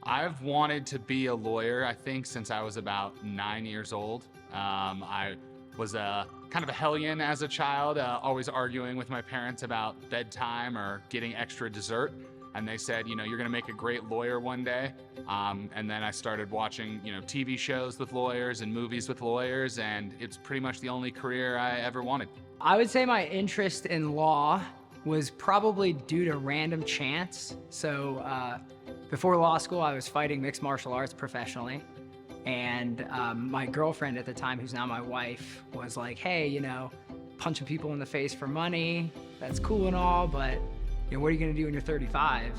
I've wanted to be a lawyer, I think, since I was about 9 years old. I was a kind of a hellion as a child, always arguing with my parents about bedtime or getting extra dessert. And they said, you're going to make a great lawyer one day. And then I started watching, TV shows with lawyers and movies with lawyers, and it's pretty much the only career I ever wanted. I would say my interest in law was probably due to random chance. So before law school, I was fighting mixed martial arts professionally. And my girlfriend at the time, who's now my wife, was like, hey, punching people in the face for money, that's cool and all, but what are you gonna do when you're 35?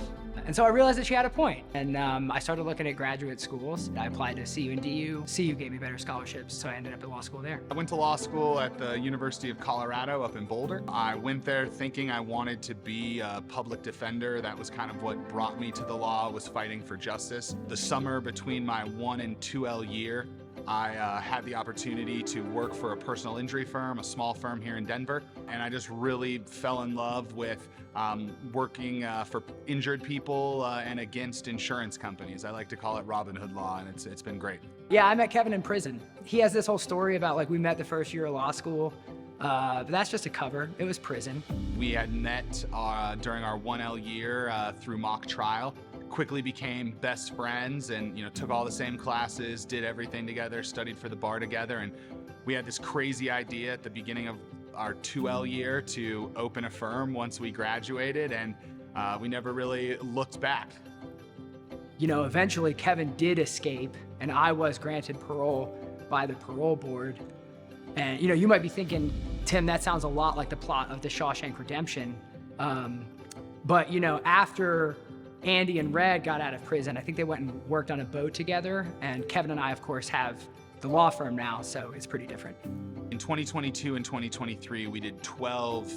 And so I realized that she had a point. And I started looking at graduate schools. I applied to CU and DU. CU gave me better scholarships, so I ended up at law school there. I went to law school at the University of Colorado up in Boulder. I went there thinking I wanted to be a public defender. That was kind of what brought me to the law, was fighting for justice. The summer between my 1 and 2L year, I had the opportunity to work for a personal injury firm, a small firm here in Denver, and I just really fell in love with working for injured people and against insurance companies. I like to call it Robin Hood law, and it's been great. Yeah, I met Kevin in prison. He has this whole story about we met the first year of law school, but that's just a cover. It was prison. We had met during our 1L year through mock trial. Quickly became best friends and took all the same classes, did everything together, studied for the bar together, and we had this crazy idea at the beginning of our 2L year to open a firm once we graduated, and we never really looked back. Eventually Kevin did escape, and I was granted parole by the parole board. And you might be thinking, Tim, that sounds a lot like the plot of the Shawshank Redemption. But after Andy and Red got out of prison, I think they went and worked on a boat together, and Kevin and I, of course, have the law firm now, so it's pretty different. In 2022 and 2023, we did 12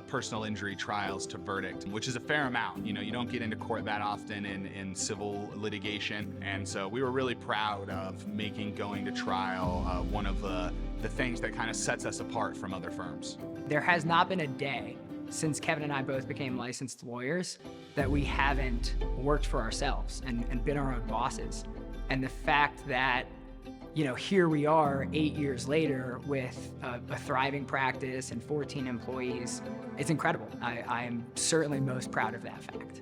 personal injury trials to verdict, which is a fair amount. You don't get into court that often in civil litigation, and so we were really proud of making going to trial one of the things that kind of sets us apart from other firms. There has not been a day since Kevin and I both became licensed lawyers that we haven't worked for ourselves and been our own bosses. And the fact that, here we are 8 years later with a thriving practice and 14 employees, it's incredible. I am certainly most proud of that fact.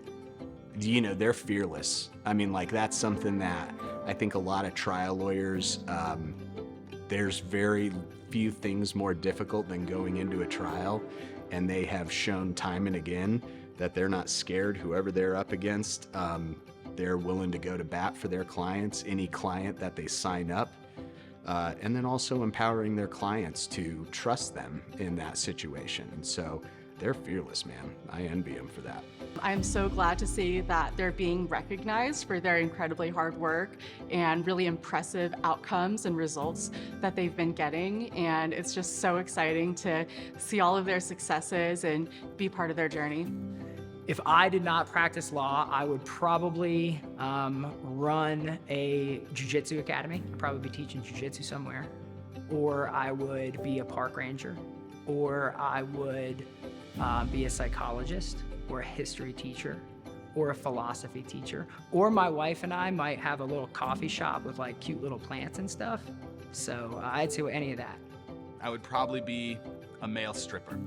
They're fearless. I mean, that's something that I think a lot of trial lawyers, there's very few things more difficult than going into a trial. And they have shown time and again that they're not scared. Whoever they're up against, they're willing to go to bat for their clients, any client that they sign up, and then also empowering their clients to trust them in that situation. And so they're fearless, man. I envy them for that. I'm so glad to see that they're being recognized for their incredibly hard work and really impressive outcomes and results that they've been getting. And it's just so exciting to see all of their successes and be part of their journey. If I did not practice law, I would probably run a jiu-jitsu academy. I'd probably be teaching jiu-jitsu somewhere. Or I would be a park ranger. Or I would be a psychologist, or a history teacher, or a philosophy teacher. Or my wife and I might have a little coffee shop with cute little plants and stuff. So I'd say any of that. I would probably be a male stripper.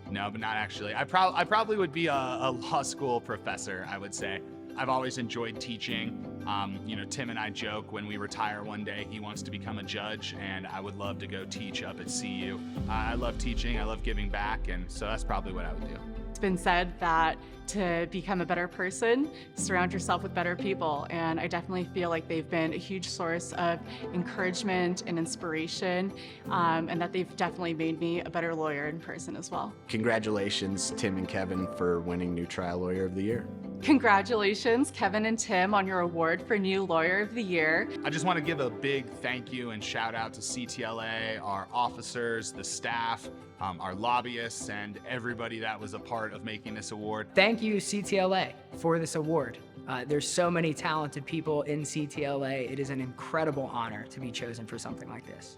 No, but not actually. I probably would be a law school professor, I would say. I've always enjoyed teaching. Tim and I joke when we retire one day, he wants to become a judge, and I would love to go teach up at CU. I love teaching, I love giving back, and so that's probably what I would do. It's been said that to become a better person, surround yourself with better people. And I definitely feel like they've been a huge source of encouragement and inspiration, and that they've definitely made me a better lawyer in person as well. Congratulations, Tim and Kevin, for winning New Trial Lawyer of the Year. Congratulations, Kevin and Tim, on your award for New Lawyer of the Year. I just want to give a big thank you and shout out to CTLA, our officers, the staff, our lobbyists, and everybody that was a part of making this award. Thank you, CTLA, for this award. There's so many talented people in CTLA. It is an incredible honor to be chosen for something like this.